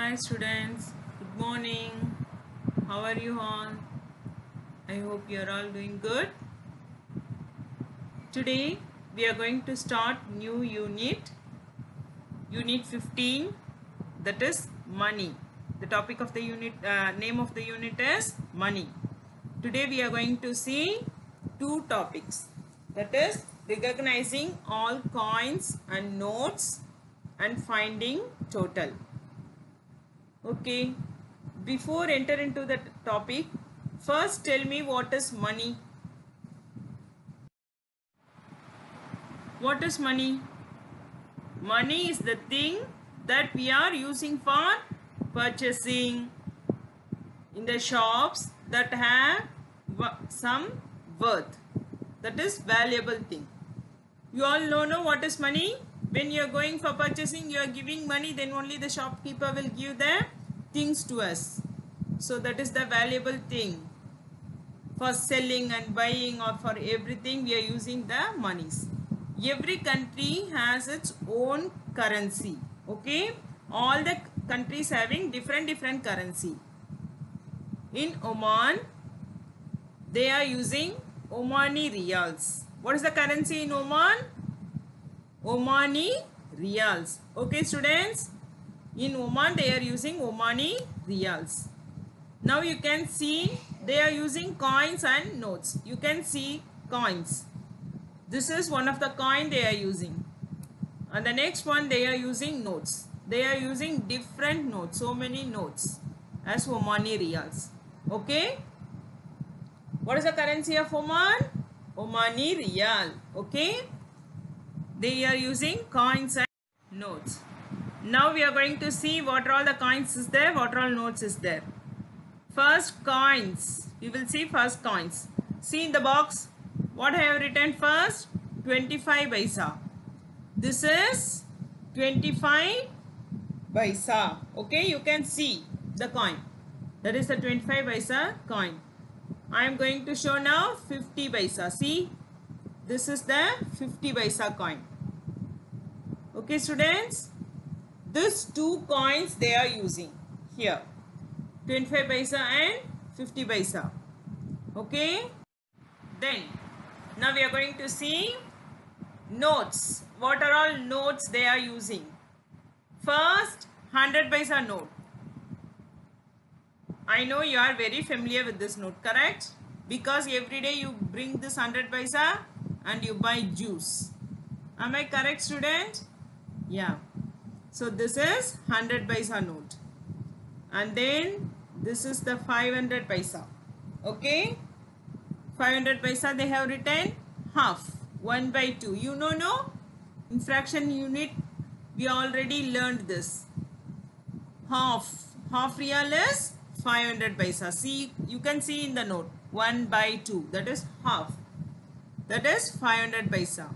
Hi students, good morning. How are you all? I hope you are all doing good. Today we are going to start new unit 15, that is money. The topic of the unit, name of the unit is money. Today we are going to see two topics, that is recognizing all coins and notes and finding total. Okay, before enter into the topic, first tell me what is money. What is money? Money is the thing that we are using for purchasing in the shops that have some worth. That is valuable thing. You all know what is money? When you are going for purchasing, you are giving money, then only the shopkeeper will give the things to us. So that is the valuable thing. For selling and buying or for everything we are using the monies. Every country has its own currency. Okay, all the countries having different currency. In Oman, they are using Omani Riyals. What is the currency in Oman? Omani Riyals. Okay students, in Oman they are using Omani Riyals. Now you can see they are using coins and notes. You can see coins. This is one of the coin they are using. And the next one they are using notes. They are using different notes. So many notes as Omani Riyals. Okay. What is the currency of Oman? Omani Riyal. Okay. They are using coins and notes. Now we are going to see what all the coins is there, what all notes is there. First coins. We will see first coins. See in the box what I have written first. 25 paisa. This is 25 paisa. Okay, you can see the coin. That is the 25 paisa coin. I am going to show now 50 paisa. See, this is the 50 paisa coin. Okay students, these two coins they are using here. 25 paisa and 50 paisa. Okay, then now we are going to see notes. What are all notes they are using? First, 100 paisa note. I know you are very familiar with this note, correct? Because every day you bring this 100 paisa and you buy juice. Am I correct student? Yeah. So this is 100 paisa note. And then this is the 500 paisa. Okay, 500 paisa they have written half, 1 by 2. You know, no? In fraction unit we already learned this. Half real is 500 paisa. See, you can see in the note 1 by 2, that is half. That is 500 paisa.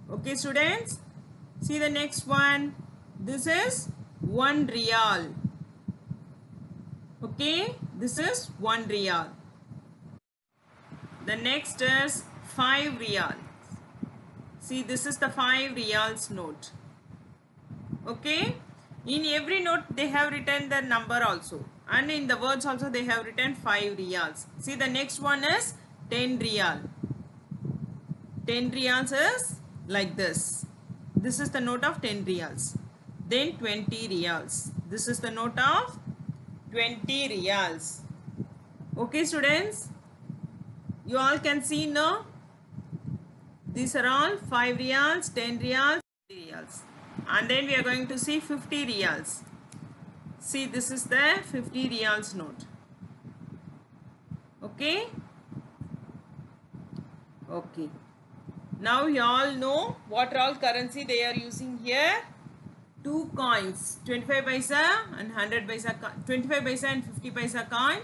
Okay students, see the next one. This is 1 real. Okay, this is 1 real. The next is 5 reals. See, this is the 5 reals note. Okay, in every note they have written the number also, and in the words also they have written 5 reals. See, the next one is 10 real. 10 reals is like this. This is the note of 10 reals. Then 20 reals. This is the note of 20 reals. Okay students, you all can see now. These are all 5 reals, 10 reals, 50 reals. And then we are going to see 50 reals. See, this is the 50 reals note. Okay. Okay. Now you all know what all currency they are using here. Two coins, 25 paisa and 100 paisa, 25 paisa and 50 paisa coin.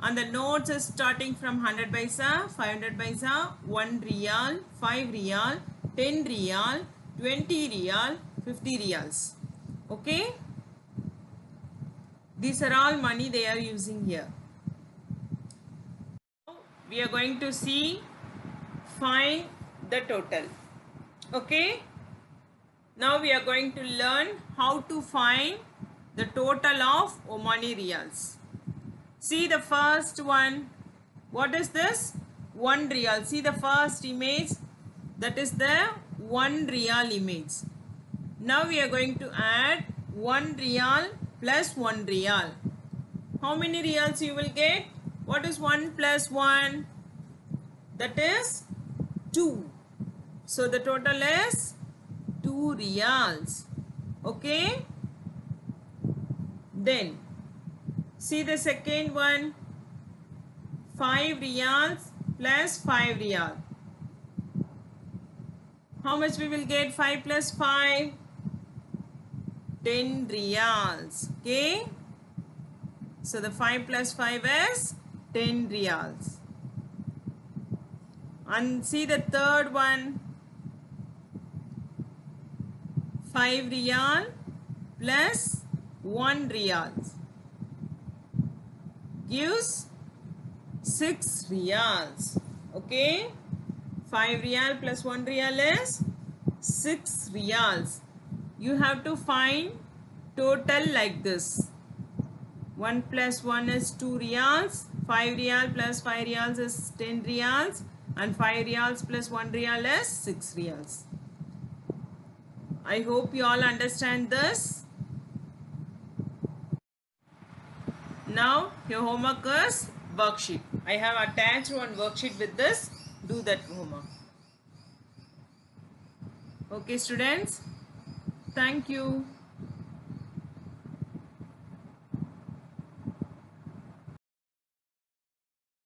And the notes is starting from 100 paisa, 500 paisa, 1 real, 5 real, 10 real, 20 real, 50 reals. Okay. These are all money they are using here. We are going to see find the total. Okay. Now we are going to learn how to find the total of Omani Riyals. See the first one. What is this? 1 Riyal. See the first image. That is the 1 Riyal image. Now we are going to add 1 Riyal plus 1 Riyal. How many Riyals you will get? What is 1 plus 1? That is 2. So the total is 2 Riyals. Okay. Then see the second one. 5 Riyals plus 5 Riyal. How much we will get? 5 plus 5? 10 Riyals. Okay. So the 5 plus 5 is 10 Riyals. And see the third one. 5 Riyal plus 1 Riyals gives 6 Riyals. Okay. 5 Riyal plus 1 Riyal is 6 Riyals. You have to find total like this. 1 plus 1 is 2 Riyals. 5 Riyal plus 5 Riyals is 10 Riyals. And 5 Riyals plus 1 Riyal is 6 Riyals. I hope you all understand this. Now your homework is worksheet. I have attached one worksheet with this. Do that homework. Okay students. Thank you.